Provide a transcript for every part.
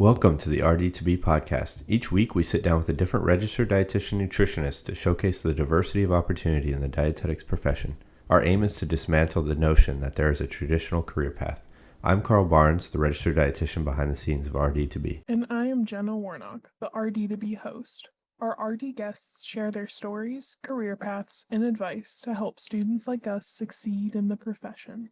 Welcome to the RD2BE podcast. Each week we sit down with a different registered dietitian nutritionist to showcase the diversity of opportunity in the dietetics profession. Our aim is to dismantle the notion that there is a traditional career path. I'm Carl Barnes, the registered dietitian behind the scenes of RD2BE. And I am Jenna Warnock, the RD2BE host. Our RD guests share their stories, career paths, and advice to help students like us succeed in the profession.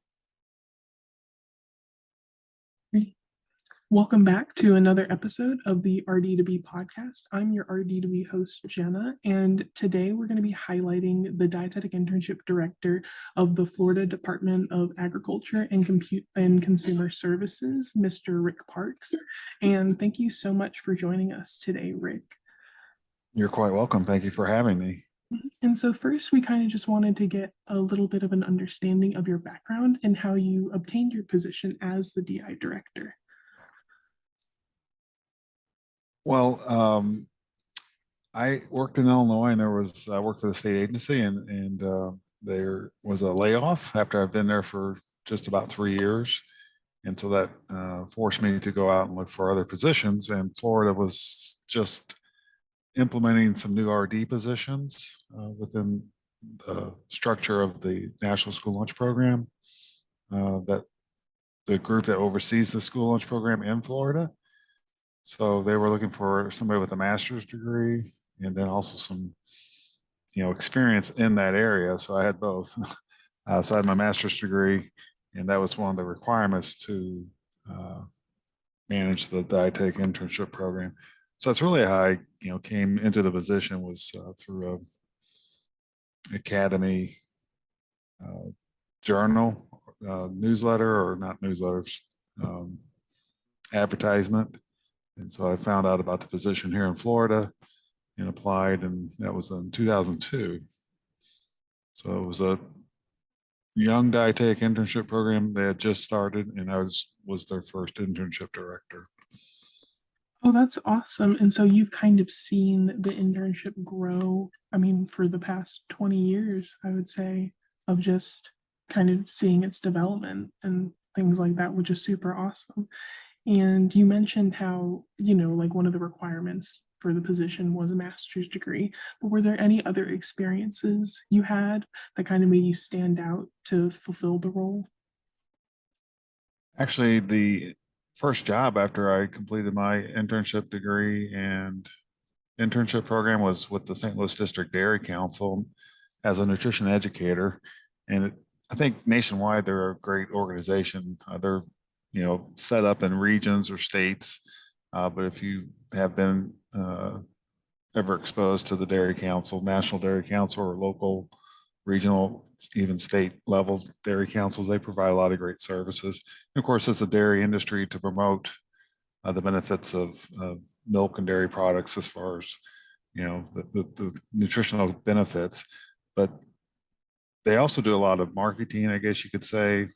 Welcome back to another episode of the RD2BE podcast. I'm your RD2BE host, Jenna, and today we're going to be highlighting the Dietetic Internship Director of the Florida Department of Agriculture and Consumer Services, Mr. Rick Parks. And thank you so much for joining us today, Rick. You're quite welcome. Thank you for having me. And so first, we kind of just wanted to get a little bit of an understanding of your background and how you obtained your position as the DI director. Well, I worked in Illinois, and I worked for the state agency, and there was a layoff after I've been there for just about 3 years, and so that forced me to go out and look for other positions. And Florida was just implementing some new RD positions within the structure of the National School Lunch Program, that the group that oversees the school lunch program in Florida. So they were looking for somebody with a master's degree and then also some, experience in that area. So I had both. So I had my master's degree, and that was one of the requirements to manage the dietetic internship program. So that's really how I, came into the position, was through a academy journal, newsletter, or not newsletters, advertisement. And so I found out about the position here in Florida and applied, and that was in 2002. So it was a young dietetic internship program. They had just started, and I was their first internship director. Oh, that's awesome. And so you've kind of seen the internship grow, for the past 20 years, I would say, of just kind of seeing its development and things like that, which is super awesome. And you mentioned how, like one of the requirements for the position was a master's degree, but were there any other experiences you had that kind of made you stand out to fulfill the role? Actually, the first job after I completed my internship degree and internship program was with the St. Louis District Dairy Council as a nutrition educator. And I think nationwide, they're a great organization. They're set up in regions or states. But if you have been ever exposed to the Dairy Council, National Dairy Council, or local, regional, even state level dairy councils, they provide a lot of great services. And of course, it's a dairy industry to promote the benefits of milk and dairy products, as far as the nutritional benefits. But they also do a lot of marketing, I guess you could say,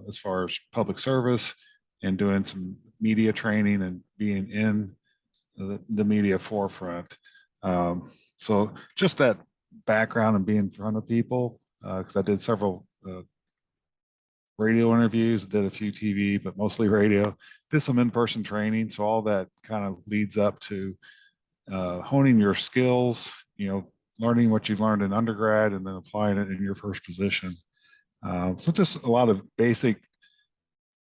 as far as public service and doing some media training and being in the media forefront. So just that background and being in front of people, because I did several radio interviews, did a few TV, but mostly radio, did some in-person training. So all that kind of leads up to honing your skills, learning what you've learned in undergrad and then applying it in your first position. So just a lot of basic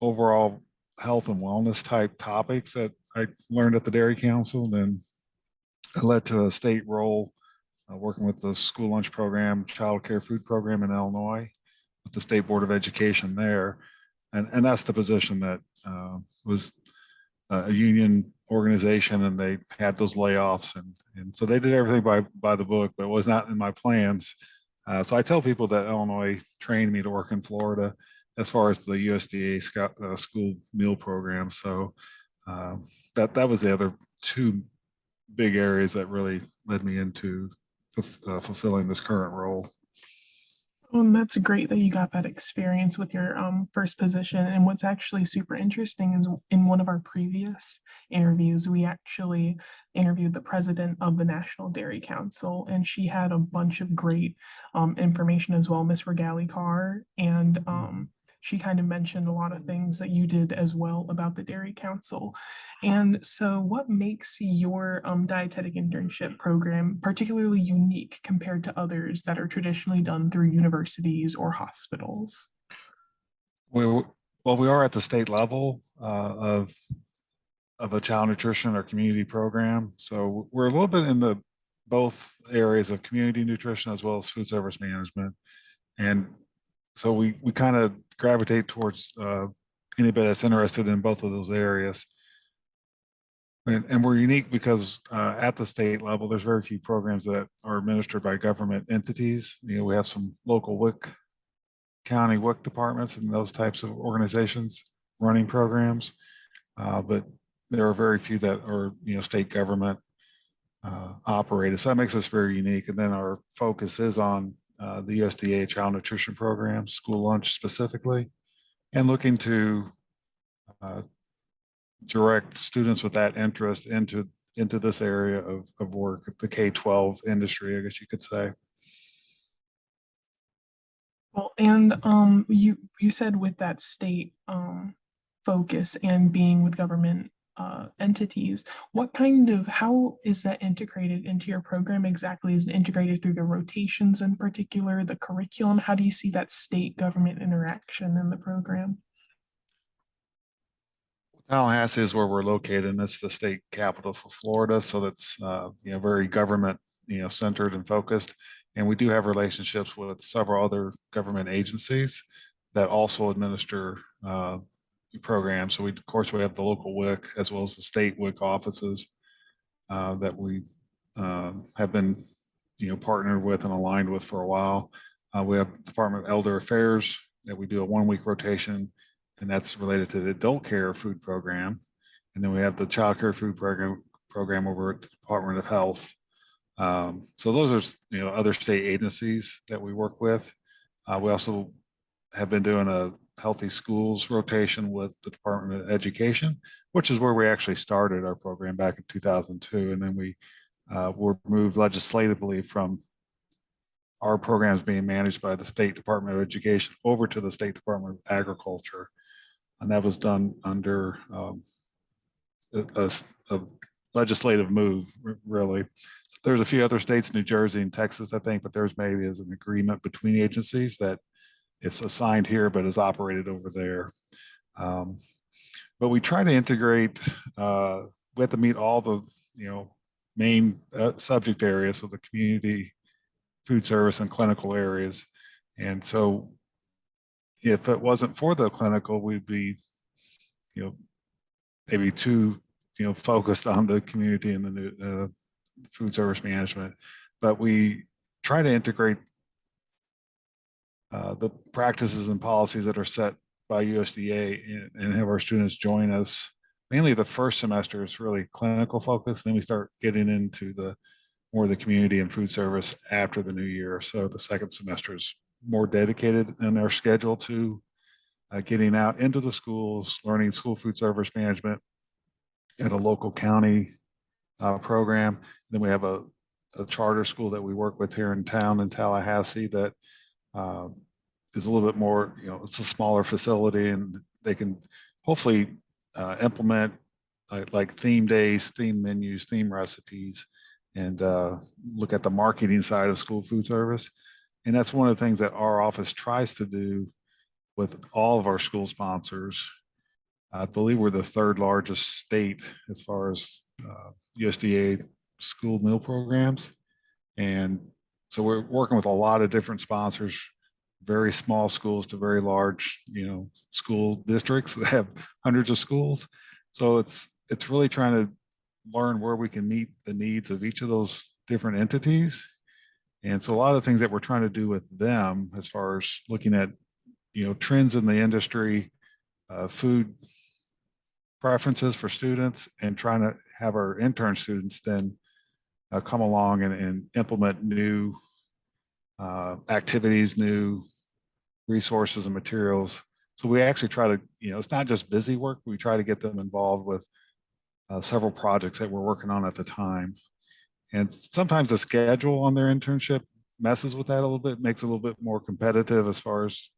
overall health and wellness type topics that I learned at the Dairy Council. Then it led to a state role working with the school lunch program, child care food program in Illinois with the State Board of Education there. And that's the position that was a union organization, and they had those layoffs. And so they did everything by the book, but it was not in my plans. So I tell people that Illinois trained me to work in Florida as far as the USDA school meal program. So that was the other two big areas that really led me into fulfilling this current role. And that's great that you got that experience with your first position. And what's actually super interesting is in one of our previous interviews, we actually interviewed the president of the National Dairy Council, and she had a bunch of great information as well, Miss Regali Carr. And she kind of mentioned a lot of things that you did as well about the Dairy Council. And so what makes your dietetic internship program particularly unique compared to others that are traditionally done through universities or hospitals? Well, we are at the state level of a child nutrition or community program. So we're a little bit in the both areas of community nutrition as well as food service management. And so we kind of gravitate towards anybody that's interested in both of those areas. And we're unique because at the state level, there's very few programs that are administered by government entities. We have some local WIC, county WIC departments and those types of organizations running programs. But there are very few that are, state government operated. So that makes us very unique. And then our focus is on the USDA child nutrition program, school lunch specifically, and looking to direct students with that interest into this area of work, the K-12 industry, I guess you could say. Well, and you said with that state focus and being with government entities, how is that integrated into your program exactly? Is it integrated through the rotations in particular, the curriculum? How do you see that state government interaction in the program? Tallahassee is where we're located, and it's the state capital for Florida. So that's very government centered and focused. And we do have relationships with several other government agencies that also administer programs. So of course we have the local WIC as well as the state WIC offices that we have been partnered with and aligned with for a while. We have Department of Elder Affairs that we do a 1-week rotation, and that's related to the adult care food program. And then we have the child care food program over at the Department of Health. So those are other state agencies that we work with. We also have been doing a healthy schools rotation with the Department of Education, which is where we actually started our program back in 2002. And then we were moved legislatively from our programs being managed by the State Department of Education over to the State Department of Agriculture. And that was done under a legislative move, really. There's a few other states, New Jersey and Texas, I think, but there's maybe as an agreement between agencies that it's assigned here, but is operated over there. But we try to integrate, we have to meet all the, main subject areas, so the community, food service, and clinical areas. And so if it wasn't for the clinical, we'd be, maybe too, focused on the community and the food service management. But we try to integrate the practices and policies that are set by USDA and have our students join us. Mainly the first semester is really clinical focused. Then we start getting into more of the community and food service after the new year. So the second semester is more dedicated in our schedule to getting out into the schools, learning school food service management at a local county program. Then we have a charter school that we work with here in town in Tallahassee that is a little bit more, it's a smaller facility, and they can hopefully implement like theme days, theme menus, theme recipes, and look at the marketing side of school food service. And that's one of the things that our office tries to do with all of our school sponsors. I believe we're the third largest state as far as USDA school meal programs. And so we're working with a lot of different sponsors, very small schools to very large, school districts that have hundreds of schools. So it's really trying to learn where we can meet the needs of each of those different entities. And so a lot of the things that we're trying to do with them, as far as looking at, trends in the industry, food preferences for students, and trying to have our intern students then come along and implement new activities, new resources and materials. So we actually try to, it's not just busy work. We try to get them involved with several projects that we're working on at the time. And sometimes the schedule on their internship messes with that a little bit, makes it a little bit more competitive as far as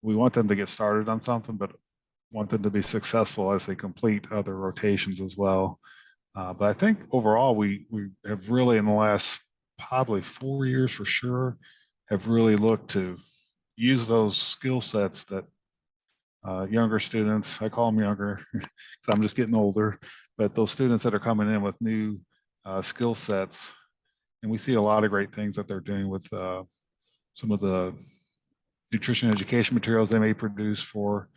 we want them to get started on something, but want them to be successful as they complete other rotations as well. But I think overall, we have really, in the last probably 4 years for sure, have really looked to use those skill sets that younger students, I call them younger because I'm just getting older, but those students that are coming in with new skill sets, and we see a lot of great things that they're doing with some of the nutrition education materials they may produce for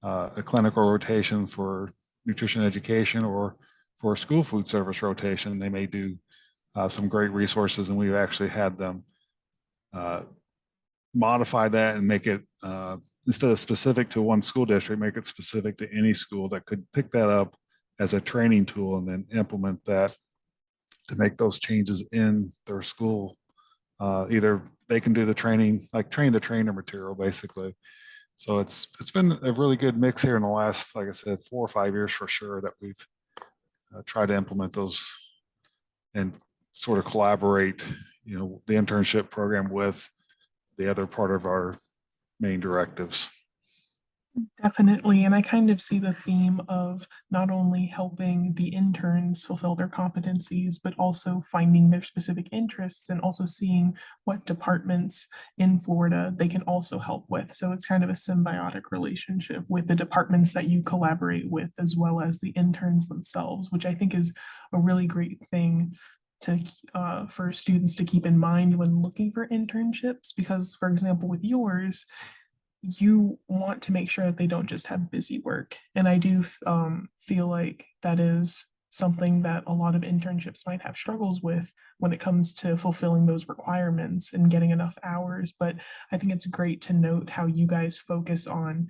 a clinical rotation for nutrition education, or for a school food service rotation. They may do some great resources, and we've actually had them modify that and make it, instead of specific to one school district, make it specific to any school that could pick that up as a training tool and then implement that to make those changes in their school. Either they can do the training, like train the trainer material, basically. So it's been a really good mix here in the last, like I said, 4 or 5 years for sure, that we've tried to implement those and sort of collaborate, the internship program with the other part of our main directives. Definitely. And I kind of see the theme of not only helping the interns fulfill their competencies, but also finding their specific interests and also seeing what departments in Florida they can also help with. So it's kind of a symbiotic relationship with the departments that you collaborate with, as well as the interns themselves, which I think is a really great thing to for students to keep in mind when looking for internships. Because, for example, with yours, you want to make sure that they don't just have busy work. And I do feel like that is something that a lot of internships might have struggles with when it comes to fulfilling those requirements and getting enough hours. But I think it's great to note how you guys focus on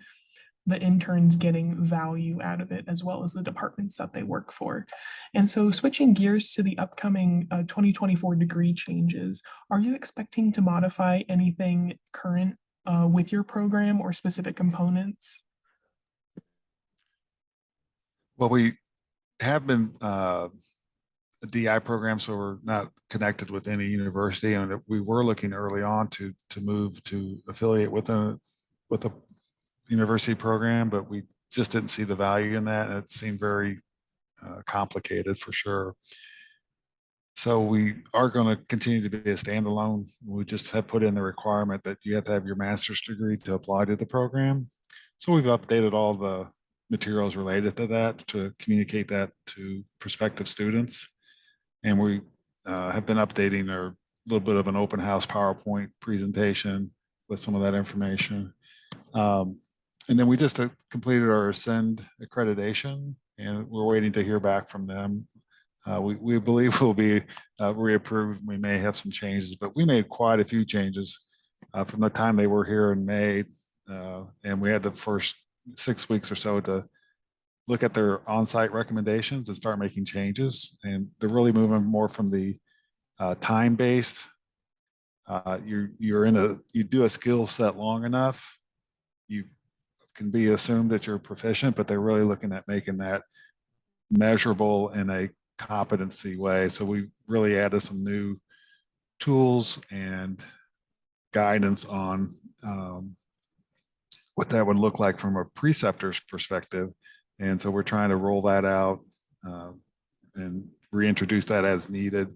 the interns getting value out of it, as well as the departments that they work for. And so, switching gears to the upcoming 2024 degree changes, are you expecting to modify anything current with your program or specific components? Well, we have been a DI program, so we're not connected with any university, and we were looking early on to move to affiliate with a university program, but we just didn't see the value in that, and it seemed very complicated for sure. So we are going to continue to be a standalone. We just have put in the requirement that you have to have your master's degree to apply to the program. So we've updated all the materials related to that to communicate that to prospective students. And we have been updating a little bit of an open house PowerPoint presentation with some of that information. And then we just completed our Ascend accreditation, and we're waiting to hear back from them. We believe we'll be reapproved. We may have some changes, but we made quite a few changes from the time they were here in May. And we had the first 6 weeks or so to look at their on-site recommendations and start making changes. And they're really moving more from the time-based. You do a skill set long enough, you can be assumed that you're proficient, but they're really looking at making that measurable in a competency way. So we really added some new tools and guidance on what that would look like from a preceptor's perspective. And so we're trying to roll that out and reintroduce that as needed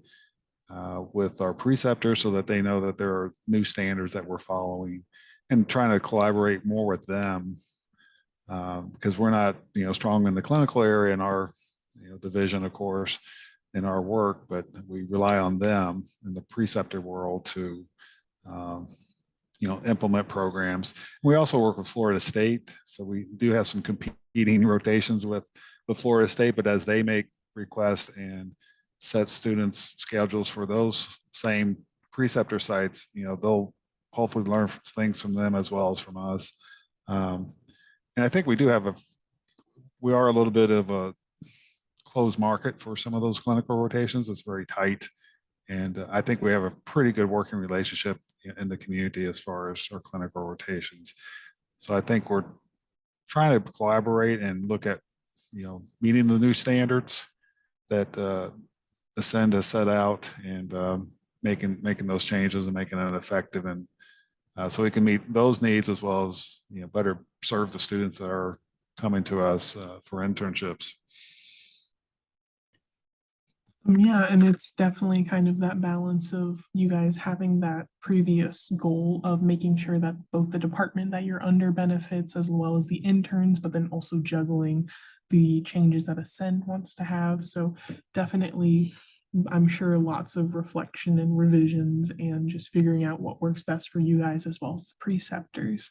with our preceptors, so that they know that there are new standards that we're following, and trying to collaborate more with them, because we're not strong in the clinical area in our division, of course, in our work, but we rely on them in the preceptor world to implement programs. We also work with Florida State, so we do have some competing rotations with Florida State, but as they make requests and set students schedules for those same preceptor sites, they'll hopefully learn things from them as well as from us. And I think we are a little bit of a closed market for some of those clinical rotations. It's very tight. And I think we have a pretty good working relationship in the community as far as our clinical rotations. So I think we're trying to collaborate and look at, meeting the new standards that Ascend has set out, and making those changes and making it effective and so we can meet those needs as well as, better serve the students that are coming to us for internships. Yeah, and it's definitely kind of that balance of you guys having that previous goal of making sure that both the department that you're under benefits as well as the interns, but then also juggling the changes that Ascend wants to have. So definitely, I'm sure lots of reflection and revisions and just figuring out what works best for you guys as well as the preceptors.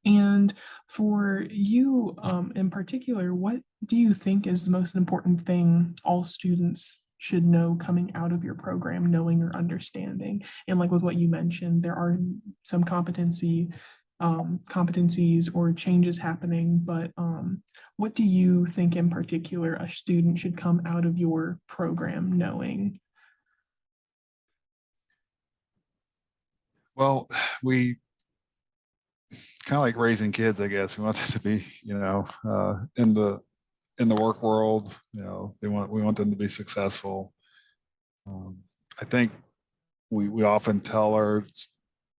And for you in particular, what do you think is the most important thing all students should know coming out of your program, knowing or understanding? And like with what you mentioned, there are some competencies or changes happening, but what do you think in particular a student should come out of your program knowing? Well, we kind of like raising kids, I guess. We want them to be, in the work world. We want them to be successful. I think we often tell our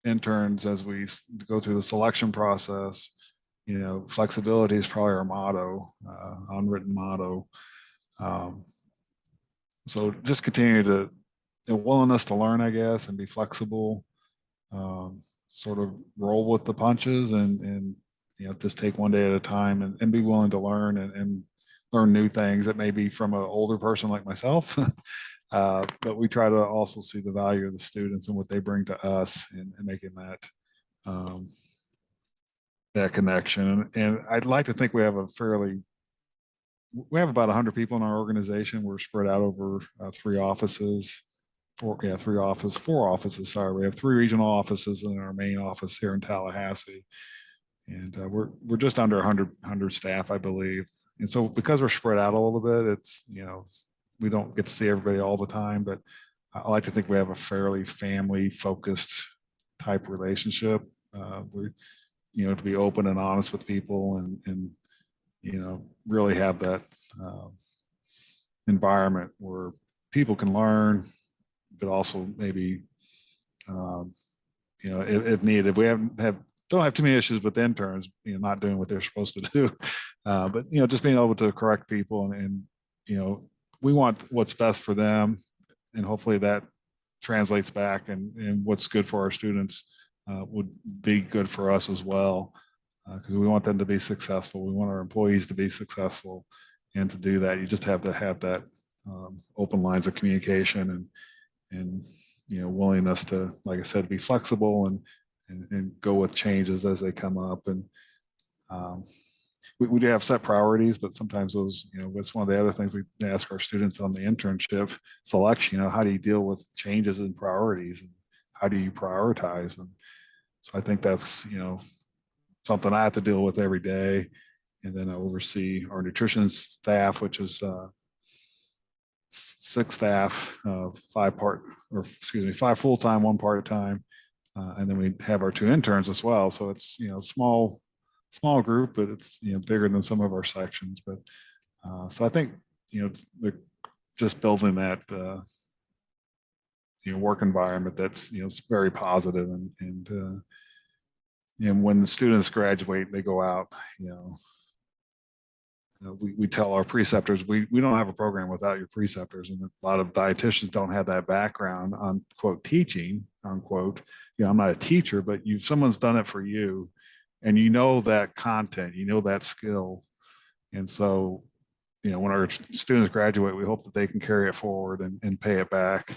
interns as we go through the selection process, flexibility is probably our motto, unwritten motto. So just continue to, willingness to learn, I guess, and be flexible, sort of roll with the punches and just take one day at a time and be willing to learn and learn new things that may be from an older person like myself. But we try to also see the value of the students and what they bring to us and making that connection. And I'd like to think we have about 100 people in our organization. We're spread out over 3 offices. 4 offices. Sorry, we have 3 regional offices and our main office here in Tallahassee. And we're just under 100 staff, I believe. And so because we're spread out a little bit, it's, we don't get to see everybody all the time, but I like to think we have a fairly family focused type relationship. We, to be open and honest with people and really have that environment where people can learn, but also maybe, if needed, if we don't have too many issues with interns, not doing what they're supposed to do, but just being able to correct people and we want what's best for them, and hopefully that translates back and what's good for our students would be good for us as well, because we want them to be successful. We want our employees to be successful, and to do that, you just have to have that open lines of communication and willingness to, like I said, be flexible and go with changes as they come up. And we do have set priorities, but sometimes those, that's one of the other things we ask our students on the internship selection, how do you deal with changes in priorities and how do you prioritize? And so I think that's, something I have to deal with every day. And then I oversee our nutrition staff, which is 6 staff, 5 full-time, 1 part-time. And then we have our 2 interns as well. So it's, small group, but it's, bigger than some of our sections. But so I think, just building that, work environment that's, it's very positive and when the students graduate, they go out, we tell our preceptors, we don't have a program without your preceptors. And a lot of dietitians don't have that background on quote teaching, unquote. I'm not a teacher, but someone's done it for you and that content, that skill. And so, when our students graduate, we hope that they can carry it forward and pay it back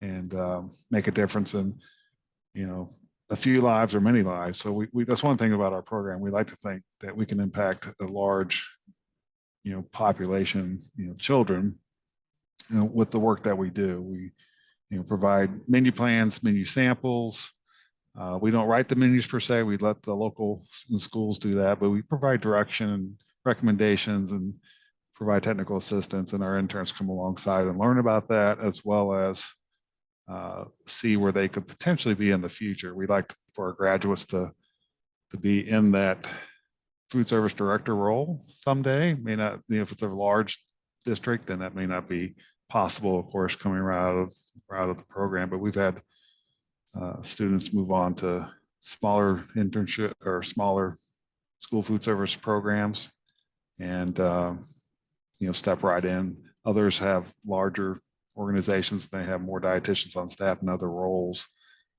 and make a difference in, a few lives or many lives. So we that's one thing about our program. We like to think that we can impact a large, population, children, with the work that we do. We, provide menu plans, menu samples. We don't write the menus per se. We let the local schools do that, but we provide direction and recommendations and provide technical assistance, and our interns come alongside and learn about that, as well as see where they could potentially be in the future. We like for our graduates to be in that food service director role someday. May not, if it's a large district, then that may not be possible, of course, coming right out of the program. But we've had students move on to smaller internship or smaller school food service programs and, step right in. Others have larger organizations. They have more dietitians on staff and other roles,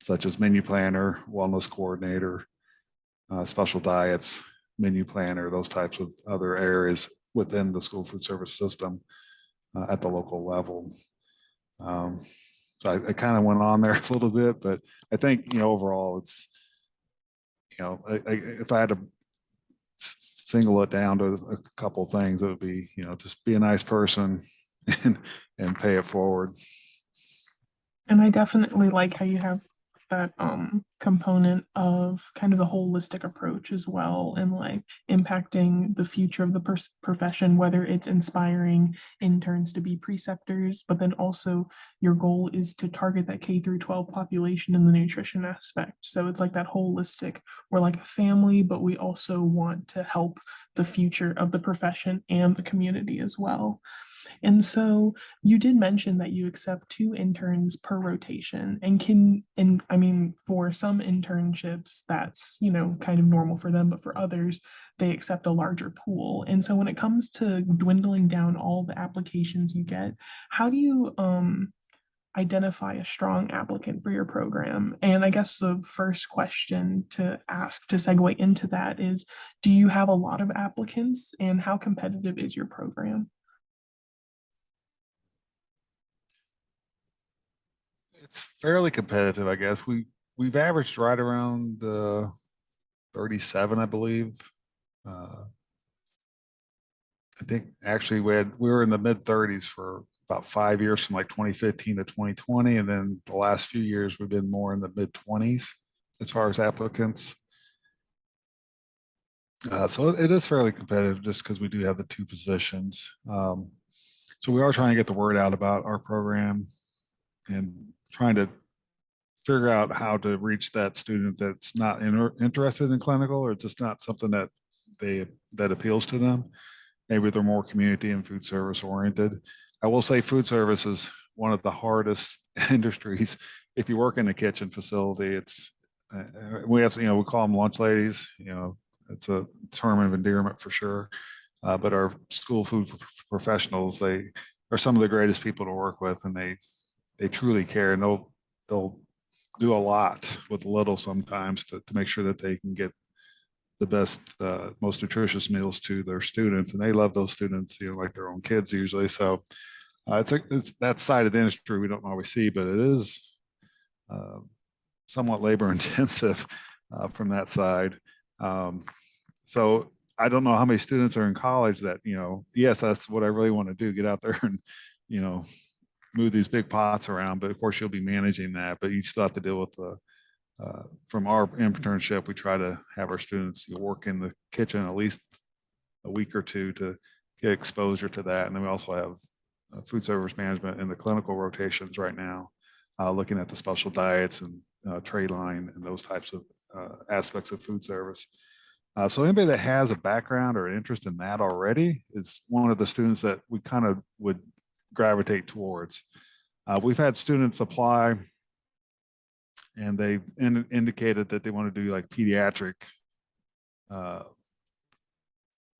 such as menu planner, wellness coordinator, special diets, menu planner, those types of other areas within the school food service system at the local level. So I kind of went on there a little bit, but I think, overall it's, if I had to single it down to a couple of things, it would be, just be a nice person and pay it forward. And I definitely like how you have that component of kind of the holistic approach as well, and like impacting the future of the profession, whether it's inspiring interns to be preceptors, but then also your goal is to target that K through 12 population in the nutrition aspect. So it's like that holistic, we're like a family, but we also want to help the future of the profession and the community as well. And so you did mention that you accept 2 interns per rotation, and I mean, for some internships, that's, kind of normal for them, but for others, they accept a larger pool. And so when it comes to dwindling down all the applications you get, how do you identify a strong applicant for your program? And I guess the first question to ask to segue into that is, do you have a lot of applicants, and how competitive is your program? It's fairly competitive, I guess. We've averaged right around 37, I believe. I think actually we were in the mid 30s for about 5 years, from like 2015 to 2020, and then the last few years we've been more in the mid 20s as far as applicants. So it is fairly competitive just because we do have the 2 positions. So we are trying to get the word out about our program and trying to figure out how to reach that student that's not interested in clinical, or just not something that appeals to them. Maybe they're more community and food service oriented. I will say food service is one of the hardest industries. If you work in a kitchen facility, it's we have, we call them lunch ladies. It's a term of endearment for sure. But our school food professionals, they are some of the greatest people to work with, and they truly care, and they'll do a lot with little sometimes to make sure that they can get the best, most nutritious meals to their students, and they love those students, like their own kids usually. So it's that side of the industry we don't always see, but it is somewhat labor intensive from that side. So I don't know how many students are in college that, yes, that's what I really want to do, get out there and, move these big pots around, but of course you'll be managing that, but you still have to deal with from our internship, we try to have our students work in the kitchen at least a week or 2 to get exposure to that. And then we also have food service management in the clinical rotations right now, looking at the special diets and trade line and those types of aspects of food service. So anybody that has a background or an interest in that already is one of the students that we kind of would gravitate towards. We've had students apply and they indicated that they want to do like pediatric.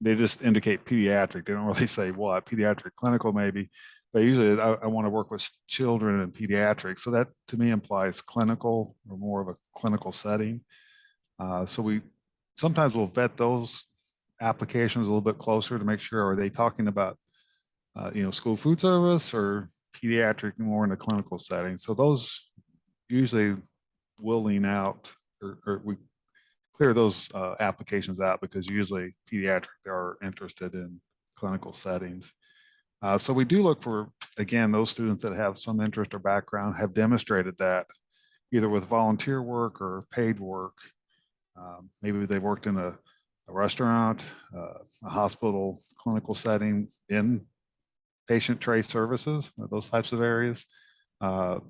They just indicate pediatric. They don't really say what, pediatric clinical maybe, but usually I want to work with children and pediatrics. So that to me implies clinical, or more of a clinical setting. So we sometimes we'll vet those applications a little bit closer to make sure, are they talking about school food service or pediatric, more in a clinical setting. So those usually will lean out, or we clear those applications out, because usually pediatric, they are interested in clinical settings. So we do look for, again, those students that have some interest or background, have demonstrated that either with volunteer work or paid work. Maybe they worked in a restaurant, a hospital, clinical setting, in patient tray services, those types of areas. Could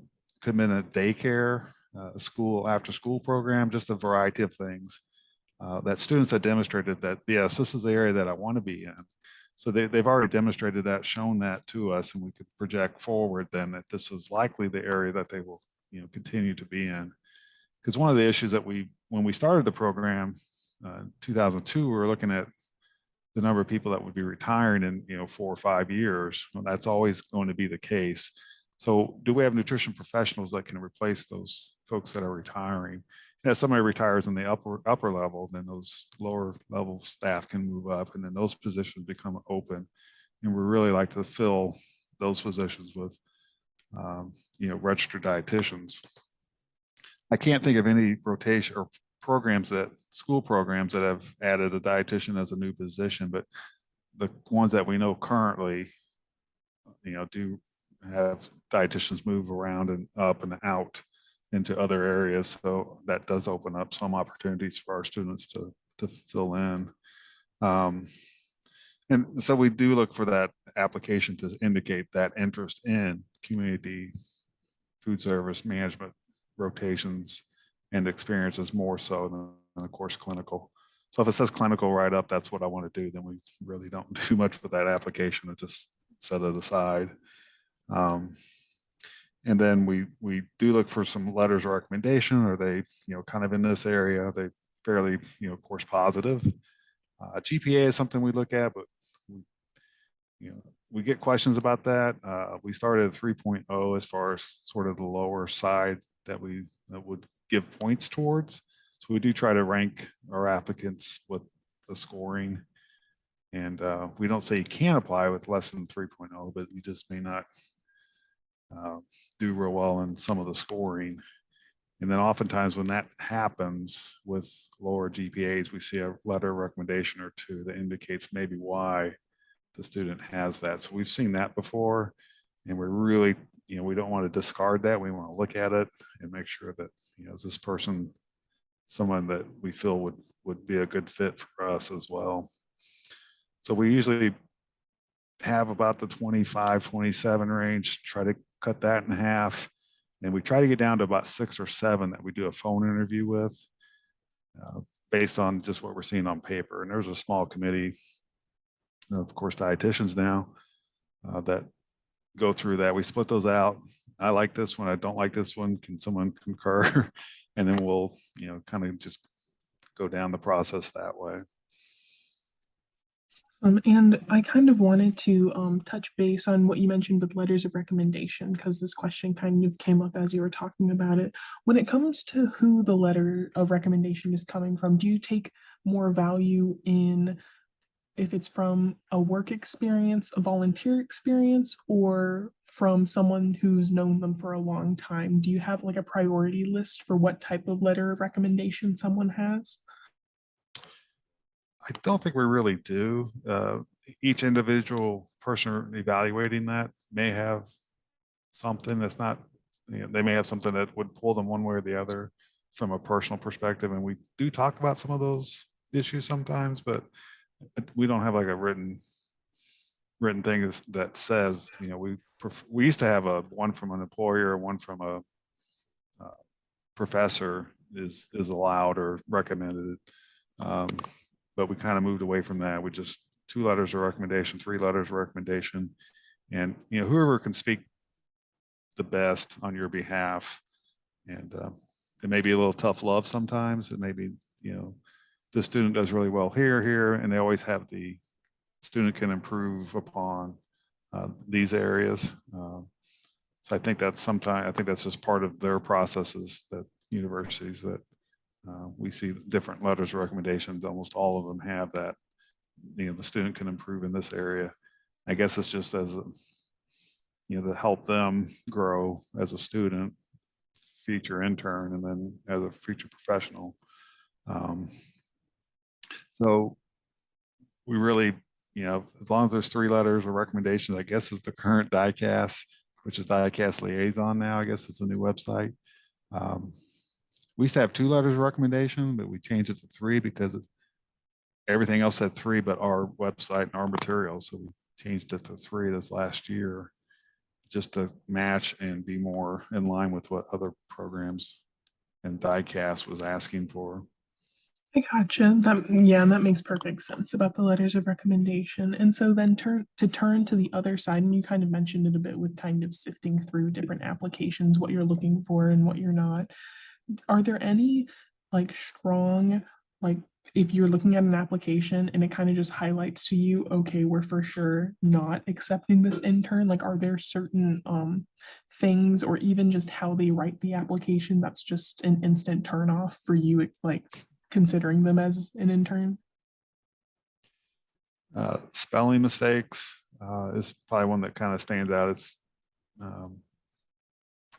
have been a daycare, a school, after school program, just a variety of things that students have demonstrated that, yes, this is the area that I want to be in. So they've already demonstrated that, shown that to us, and we could project forward then that this is likely the area that they will continue to be in. because one of the issues that when we started the program, 2002, we were looking at the number of people that would be retiring in 4 or 5 years. Well, that's always going to be the case. So do we have nutrition professionals that can replace those folks that are retiring? And as somebody retires in the upper level, then those lower level staff can move up, and then those positions become open. And we really like to fill those positions with registered dietitians. I can't think of any rotation or school programs that have added a dietitian as a new position, but the ones that we know currently, do have dietitians move around and up and out into other areas. So that does open up some opportunities for our students to fill in. And so we do look for that application to indicate that interest in community food service management rotations and experiences more so than of course clinical. So if it says clinical right up, that's what I want to do, then we really don't do much with that application and just set it aside. And then we do look for some letters of recommendation. Are they, kind of in this area? Are they fairly, of course, positive? GPA is something we look at, but we get questions about that. We started at 3.0 as far as sort of the lower side that would give points towards. So we do try to rank our applicants with the scoring. And we don't say you can't apply with less than 3.0, but you just may not do real well in some of the scoring. And then oftentimes when that happens with lower GPAs, we see a letter of recommendation or two that indicates maybe why the student has that. So we've seen that before, and we're really, we don't want to discard that. We want to look at it and make sure that, is this person someone that we feel would be a good fit for us as well. So we usually have about the 25, 27 range, try to cut that in half. And we try to get down to about 6 or 7 that we do a phone interview with based on just what we're seeing on paper. And there's a small committee, of course, dietitians now that go through that. We split those out. I like this one. I don't like this one. Can someone concur? And then we'll, kind of just go down the process that way. And I kind of wanted to touch base on what you mentioned with letters of recommendation, because this question kind of came up as you were talking about it. When it comes to who the letter of recommendation is coming from, do you take more value in if it's from a work experience, a volunteer experience, or from someone who's known them for a long time? Do you have like a priority list for what type of letter of recommendation someone has? I don't think we really do. Each individual person evaluating that may have something that's not, they may have something that would pull them one way or the other from a personal perspective. And we do talk about some of those issues sometimes, but we don't have like a written thing that says, we used to have one from an employer, one from a professor is allowed or recommended. But we kind of moved away from that. We just 2 letters of recommendation, 3 letters of recommendation, and whoever can speak the best on your behalf. And it may be a little tough love sometimes. It may be, the student does really well here, and they always have the student can improve upon these areas. So I think that's just part of their processes that universities that we see different letters of recommendations. Almost all of them have that, the student can improve in this area. I guess it's just as to help them grow as a student, future intern, and then as a future professional. So we really, as long as there's 3 letters of recommendations, I guess is the current DICAS, which is DICAS Liaison now. I guess it's a new website. We used to have 2 letters of recommendation, but we changed it to 3 because everything else said 3, but our website and our materials. So we changed it to 3 this last year, just to match and be more in line with what other programs and DICAS was asking for. I gotcha. That makes perfect sense about the letters of recommendation. And so then turn to the other side, and you kind of mentioned it a bit with kind of sifting through different applications, what you're looking for and what you're not. are there any like strong, like if you're looking at an application and it kind of just highlights to you, okay, we're for sure not accepting this intern, like are there certain things or even just how they write the application that's just an instant turn off for you, like considering them as an intern? Spelling mistakes is probably one that kind of stands out. It's um,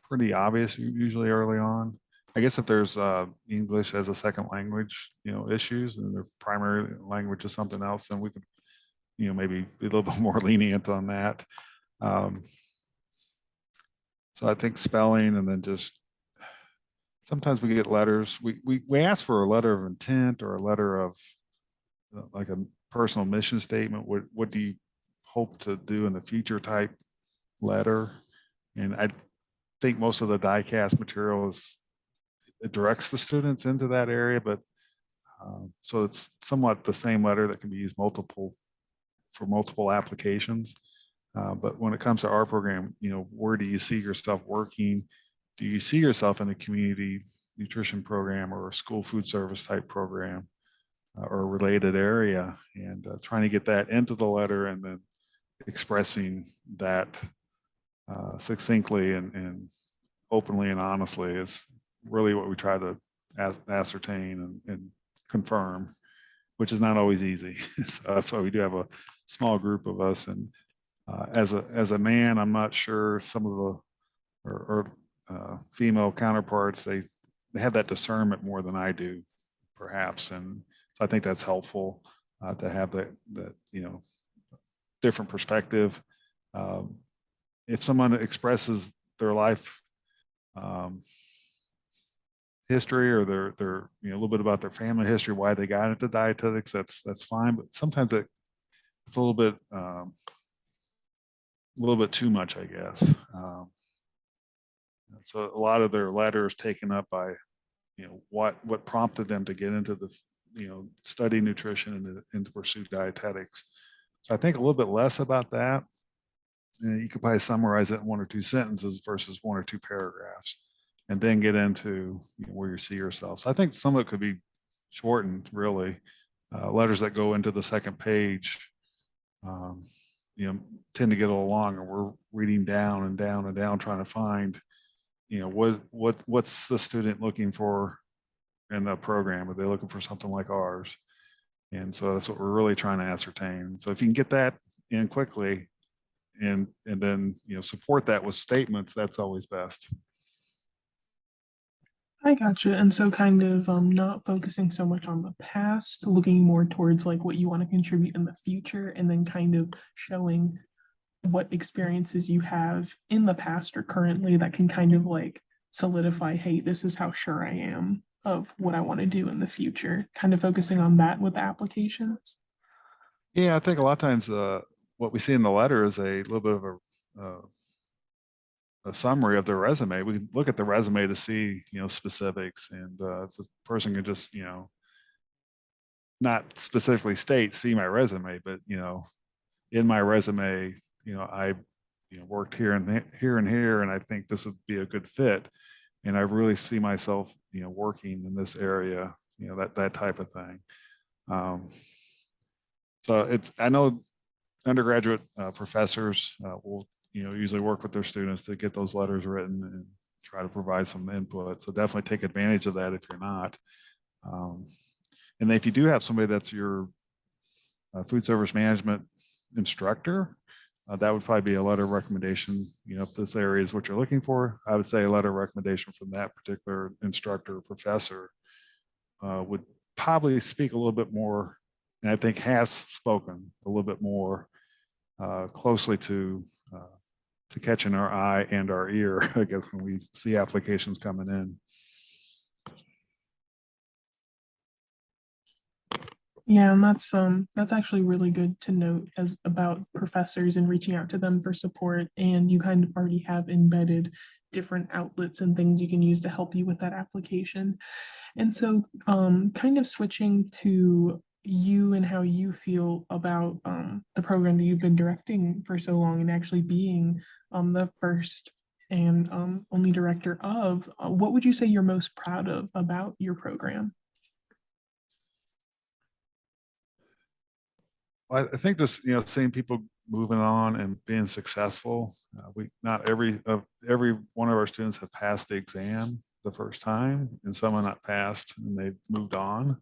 pretty obvious usually early on. I guess if there's English as a second language, issues, and their primary language is something else, then we could, maybe be a little bit more lenient on that. Um, so I think spelling, and then just sometimes we get letters. We ask for a letter of intent or a letter of like a personal mission statement. What do you hope to do in the future type letter? And I think most of the die-cast material it directs the students into that area, but so it's somewhat the same letter that can be used for multiple applications. But when it comes to our program, where do you see yourself working? Do you see yourself in a community nutrition program or a school food service type program or a related area? And trying to get that into the letter and then expressing that succinctly and openly and honestly is really what we try to ascertain and confirm, which is not always easy. So that's why we do have a small group of us. And as a man, I'm not sure some of the female counterparts, they have that discernment more than I do, perhaps. And so I think that's helpful to have that different perspective. If someone expresses their life history or their a little bit about their family history, why they got into dietetics, that's fine. But sometimes it's a little bit too much, I guess. So a lot of their letters taken up by what prompted them to get into the study nutrition and to pursue dietetics. So I think a little bit less about that. And you could probably summarize it in one or two sentences versus one or two paragraphs, and then get into where you see yourself. So I think some of it could be shortened, really. Letters that go into the second page, tend to get a little long, and we're reading down and down and down, trying to find, what's the student looking for in the program? Are they looking for something like ours? And so that's what we're really trying to ascertain. So if you can get that in quickly, and then support that with statements, that's always best. I gotcha. And so kind of not focusing so much on the past, looking more towards like what you want to contribute in the future, and then kind of showing what experiences you have in the past or currently that can kind of like solidify, hey, this is how sure I am of what I want to do in the future. Kind of focusing on that with the applications. Yeah, I think a lot of times what we see in the letter is a little bit of a summary of their resume. We can look at the resume to see specifics, and so the person can just not specifically state see my resume, but in my resume I worked here and here and here, and I think this would be a good fit, and I really see myself working in this area, that type of thing. So I know undergraduate professors will usually work with their students to get those letters written and try to provide some input. So definitely take advantage of that if you're not. And if you do have somebody that's your food service management instructor, that would probably be a letter of recommendation. If this area is what you're looking for, I would say a letter of recommendation from that particular instructor or professor would probably speak a little bit more, and I think has spoken a little bit more closely to catching our eye and our ear, I guess, when we see applications coming in. Yeah, and that's actually really good to note as about professors and reaching out to them for support. And you kind of already have embedded different outlets and things you can use to help you with that application. And so kind of switching to you and how you feel about the program that you've been directing for so long and actually being the first and only director of, what would you say you're most proud of about your program? I think just, seeing people moving on and being successful. We not every one of our students have passed the exam the first time, and some have not passed and they've moved on.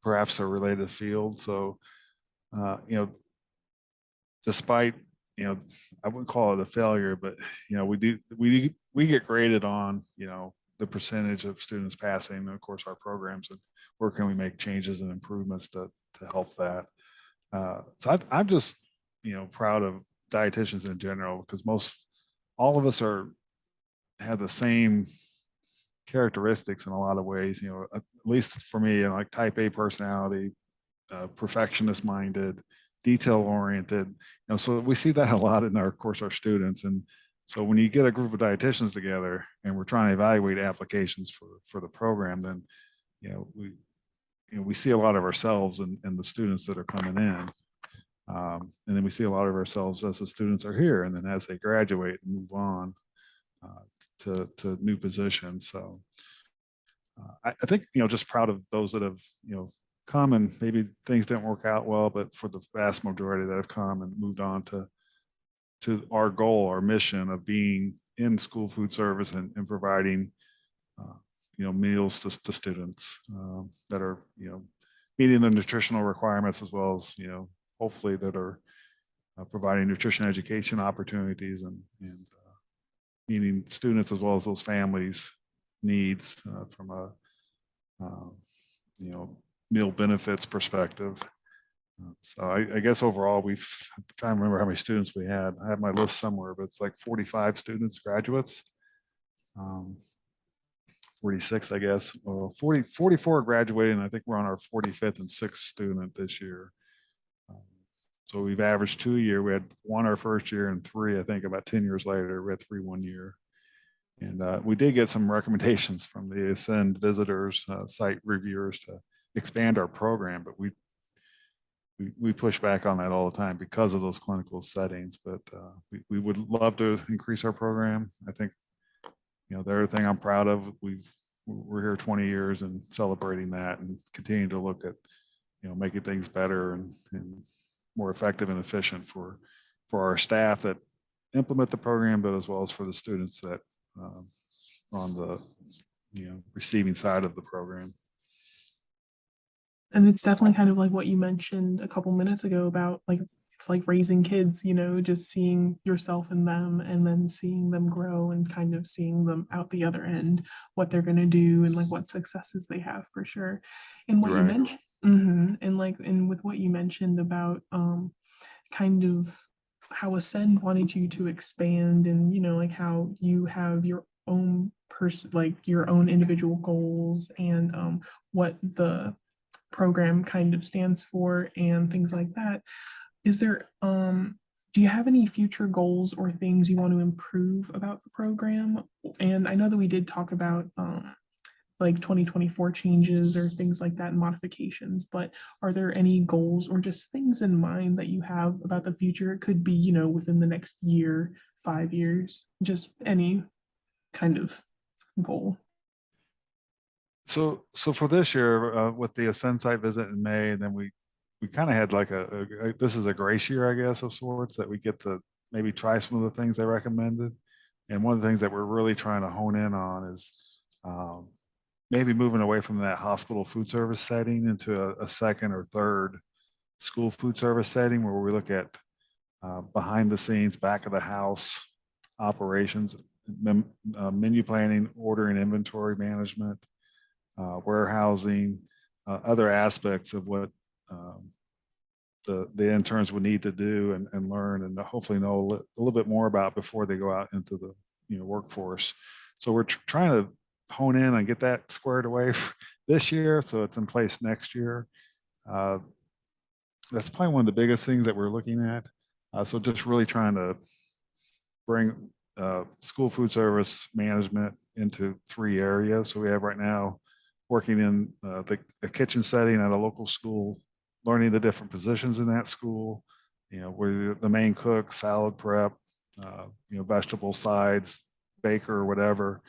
Perhaps they're related field. So, despite, I wouldn't call it a failure, but we get graded on, the percentage of students passing, and of course our programs, and where can we make changes and improvements to help that. So I'm just, proud of dietitians in general, because all of us have the same characteristics in a lot of ways, at least for me, like type A personality, perfectionist minded, detail oriented, so we see that a lot in our students. And so when you get a group of dietitians together and we're trying to evaluate applications for the program, then, we see a lot of ourselves in the students that are coming in. And then we see a lot of ourselves as the students are here, and then as they graduate and move on to new positions. So I think, just proud of those that have, come, and maybe things didn't work out well, but for the vast majority that have come and moved on to our goal, our mission of being in school food service and providing, meals to students that are, meeting the nutritional requirements, as well as, hopefully that are providing nutrition education opportunities and meeting students as well as those families' needs from a, meal benefits perspective. So I guess overall, I'm trying to remember how many students we had. I have my list somewhere, but it's like 45 students, graduates. 46, I guess. 44 graduating. I think we're on our 45th and 6th student this year. So we've averaged 2 a year. We had 1 our first year, and 3, I think, about 10 years later. We had 3 1 year. And we did get some recommendations from the Ascend visitors, site reviewers, to expand our program, but we push back on that all the time because of those clinical settings. But we would love to increase our program. I think, the other thing I'm proud of, we're here 20 years and celebrating that, and continue to look at, making things better and more effective and efficient for our staff that implement the program, but as well as for the students that on the receiving side of the program. And it's definitely kind of like what you mentioned a couple minutes ago about, like, it's like raising kids, just seeing yourself in them and then seeing them grow and kind of seeing them out the other end, what they're going to do and like what successes they have, for sure. And what you Right. mentioned, and with what you mentioned about kind of how Ascend wanted you to expand, and like how you have your own like your own individual goals, and what the program kind of stands for and things like that. Is there do you have any future goals or things you want to improve about the program? And I know that we did talk about like 2024 changes or things like that and modifications, but are there any goals or just things in mind that you have about the future? It could be, within the next year, 5 years, just any kind of goal. So for this year, with the Ascend site visit in May, and then we kind of had like this is a grace year, I guess, of sorts, that we get to maybe try some of the things they recommended. And one of the things that we're really trying to hone in on is maybe moving away from that hospital food service setting into a second or third school food service setting, where we look at behind the scenes, back of the house operations, menu planning, ordering, inventory management, warehousing, other aspects of what the interns would need to do and learn, and hopefully know a little bit more about before they go out into the workforce. So we're trying to hone in and get that squared away this year, so it's in place next year. That's probably one of the biggest things that we're looking at. So just really trying to bring school food service management into 3 areas. So we have right now working in the kitchen setting at a local school, learning the different positions in that school, where the main cook, salad prep, vegetable sides, baker or whatever.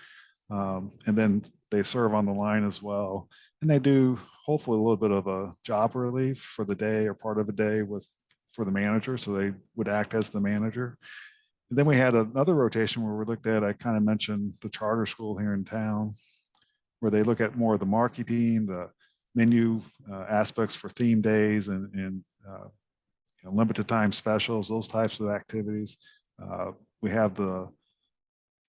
And then they serve on the line as well. And they do hopefully a little bit of a job relief for the day or part of a day for the manager. So they would act as the manager. And then we had another rotation where we looked at, I kind of mentioned the charter school here in town, where they look at more of the marketing, the menu aspects for theme days and limited time specials, those types of activities. We have the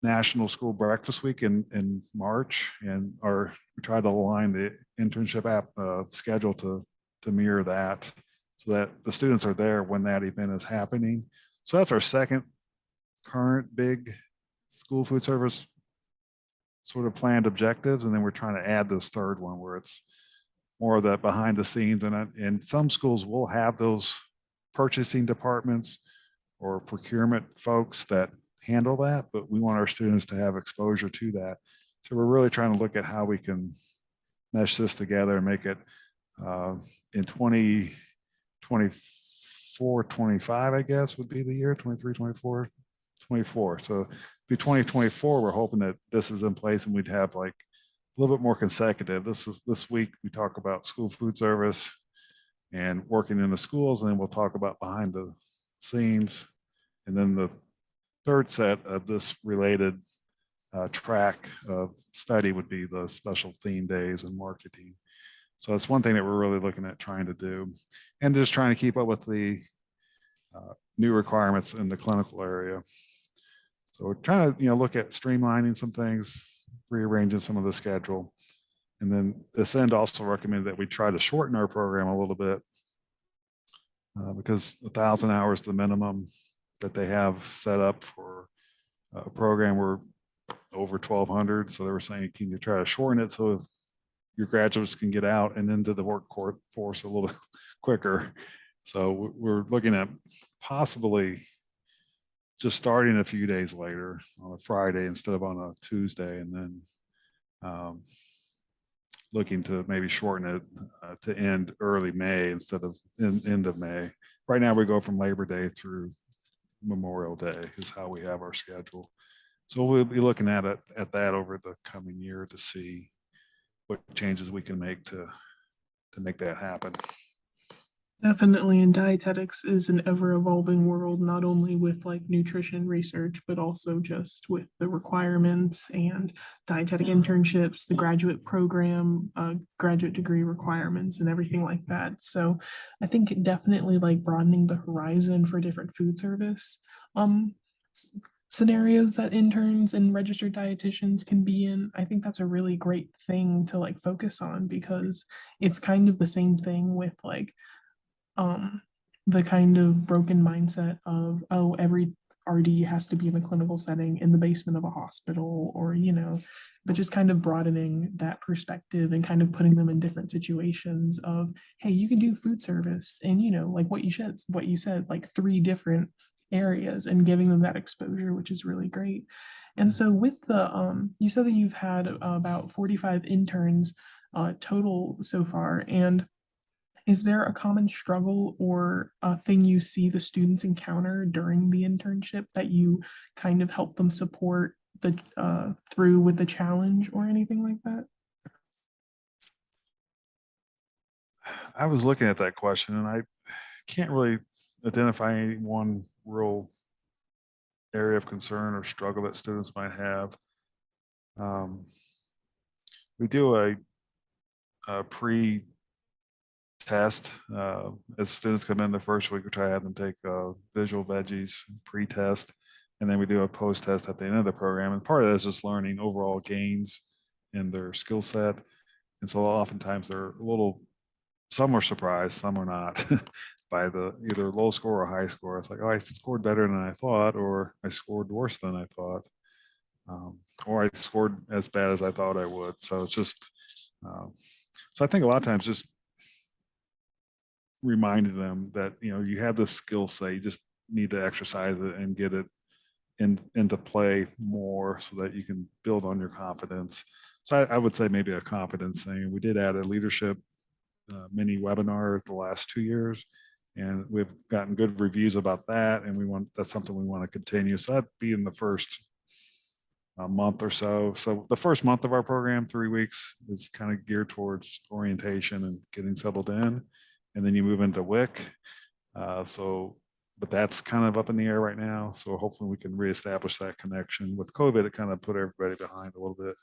National School Breakfast Week in March, and we try to align the internship app schedule to mirror that, so that the students are there when that event is happening. So that's our second current big school food service sort of planned objectives, and then we're trying to add this third one where it's more of that behind the scenes. And some schools will have those purchasing departments or procurement folks that handle that, but we want our students to have exposure to that. So we're really trying to look at how we can mesh this together and make it in 2024, 25, I guess would be the year, 23, 24, 24. So be 2024, we're hoping that this is in place and we'd have like a little bit more consecutive. This week we talk about school food service and working in the schools, and then we'll talk about behind the scenes. And then the third set of this related track of study would be the special theme days and marketing. So that's one thing that we're really looking at trying to do, and just trying to keep up with the new requirements in the clinical area. So we're trying to look at streamlining some things, rearranging some of the schedule. And then this end also recommended that we try to shorten our program a little bit because 1,000 hours is the minimum that they have set up for a program. We're over 1,200. So they were saying, can you try to shorten it so your graduates can get out and into the workforce a little quicker? So we're looking at possibly just starting a few days later on a Friday instead of on a Tuesday, and then looking to maybe shorten it to end early May instead of end of May. Right now we go from Labor Day through Memorial Day is how we have our schedule. So we'll be looking at that over the coming year to see what changes we can make to make that happen. Definitely, and dietetics is an ever-evolving world, not only with like nutrition research, but also just with the requirements and dietetic internships, the graduate program, graduate degree requirements, and everything like that. So I think definitely like broadening the horizon for different food service scenarios that interns and registered dietitians can be in. I think that's a really great thing to like focus on, because it's kind of the same thing with like the kind of broken mindset of, oh, every RD has to be in a clinical setting in the basement of a hospital, or but just kind of broadening that perspective and kind of putting them in different situations of, hey, you can do food service, and like what you said, like 3 different areas, and giving them that exposure, which is really great. And so with the you said that you've had about 45 interns total so far, and is there a common struggle or a thing you see the students encounter during the internship that you kind of help them support through with the challenge or anything like that? I was looking at that question and I can't really identify any one real area of concern or struggle that students might have. We do a pre-test as students come in the first week. We try to have them take visual veggies pre-test, and then we do a post-test at the end of the program. And part of that is just learning overall gains in their skill set. And so oftentimes some are surprised, some are not by the either low score or high score. It's like, oh, I scored better than I thought, or I scored worse than I thought, or I scored as bad as I thought I would. So it's just, so I think a lot of times just reminding them that, you have this skill set, you just need to exercise it and get it into play more so that you can build on your confidence. So I would say maybe a confidence thing. We did add a leadership mini webinar the last 2 years, and we've gotten good reviews about that. And that's something we want to continue. So that'd be in the first month or so. So the first month of our program, 3 weeks, is kind of geared towards orientation and getting settled in. And then you move into WIC. But that's kind of up in the air right now. So hopefully we can reestablish that connection. With COVID, it kind of put everybody behind a little bit.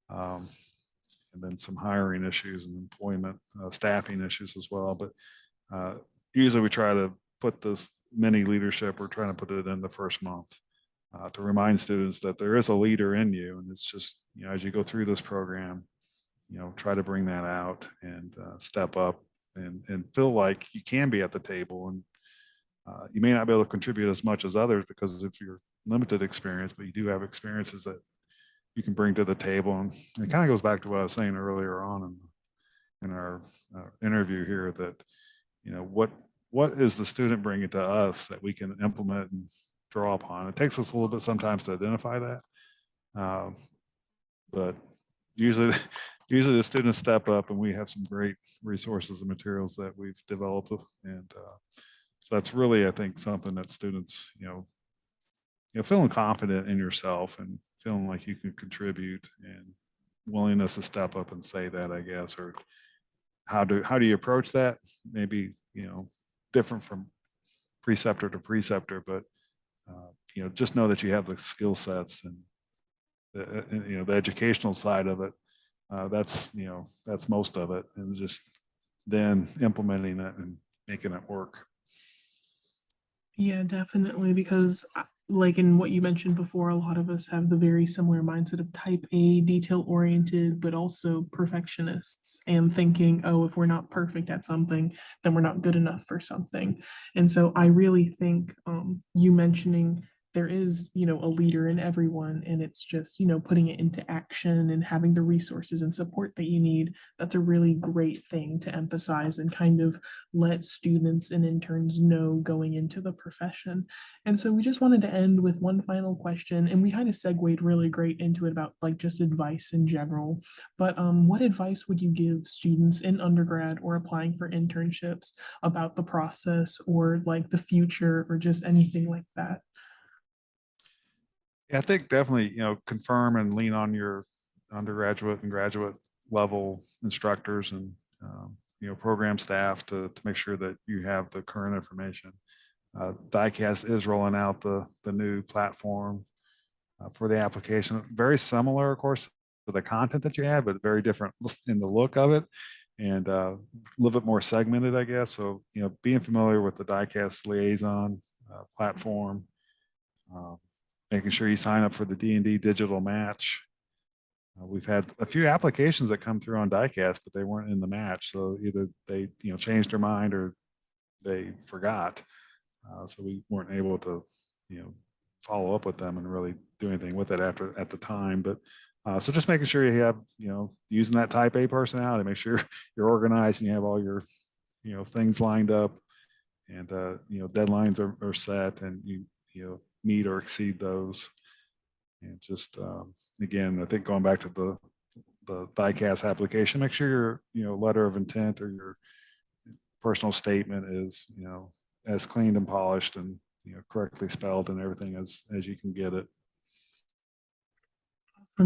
And then some hiring issues and employment, staffing issues as well. But usually we try to put this mini leadership, we're trying to put it in the first month to remind students that there is a leader in you. And it's just, as you go through this program, try to bring that out and step up and feel like you can be at the table. And you may not be able to contribute as much as others because of your limited experience, but you do have experiences that you can bring to the table. And it kind of goes back to what I was saying earlier on in our interview here, that, what is the student bringing to us that we can implement and draw upon? It takes us a little bit sometimes to identify that. But usually the students step up, and we have some great resources and materials that we've developed. And so that's really, I think, something that students, feeling confident in yourself and feeling like you can contribute, and willingness to step up and say that, I guess. Or how do you approach that? Maybe, different from preceptor to preceptor, but just know that you have the skill sets and the educational side of it. That's most of it, and just then implementing it and making it work. Yeah, definitely. Because, like in what you mentioned before, a lot of us have the very similar mindset of type A, detail oriented, but also perfectionists, and thinking, oh, if we're not perfect at something, then we're not good enough for something. And so I really think you mentioning there is, a leader in everyone, and it's just, putting it into action and having the resources and support that you need. That's a really great thing to emphasize and kind of let students and interns know going into the profession. And so we just wanted to end with one final question, and we kind of segued really great into it about like just advice in general. But what advice would you give students in undergrad or applying for internships about the process, or like the future, or just anything like that? Yeah, I think definitely, confirm and lean on your undergraduate and graduate level instructors and, program staff to make sure that you have the current information. DICAS is rolling out the new platform for the application. Very similar, of course, to the content that you had, but very different in the look of it, and a little bit more segmented, I guess. So, being familiar with the DICAS liaison platform, making sure you sign up for the D&D digital match. We've had a few applications that come through on DICAS, but they weren't in the match. So either they changed their mind or they forgot. So we weren't able to follow up with them and really do anything with it at the time. But so just making sure you have using that type A personality, make sure you're organized and you have all your things lined up, and deadlines are set, and you meet or exceed those. And just again, I think going back to the DICAS application, make sure your letter of intent or your personal statement is as cleaned and polished and correctly spelled and everything as you can get it.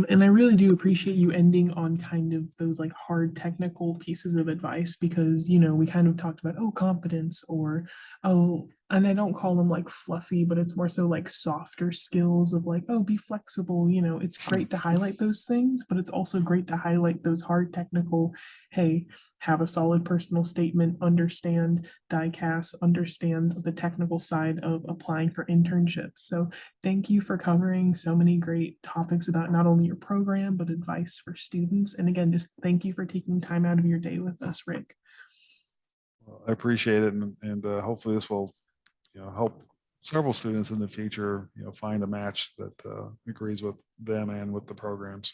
And I really do appreciate you ending on kind of those like hard technical pieces of advice, because, we kind of talked about, oh, competence, or, oh, and I don't call them like fluffy, but it's more so like softer skills of like, oh, be flexible. It's great to highlight those things, but it's also great to highlight those hard technical, hey, have a solid personal statement, understand DICAS, understand the technical side of applying for internships. So thank you for covering so many great topics about not only your program, but advice for students. And again, just thank you for taking time out of your day with us, Rick. Well, I appreciate it. And hopefully this will, help several students in the future, find a match that agrees with them and with the programs.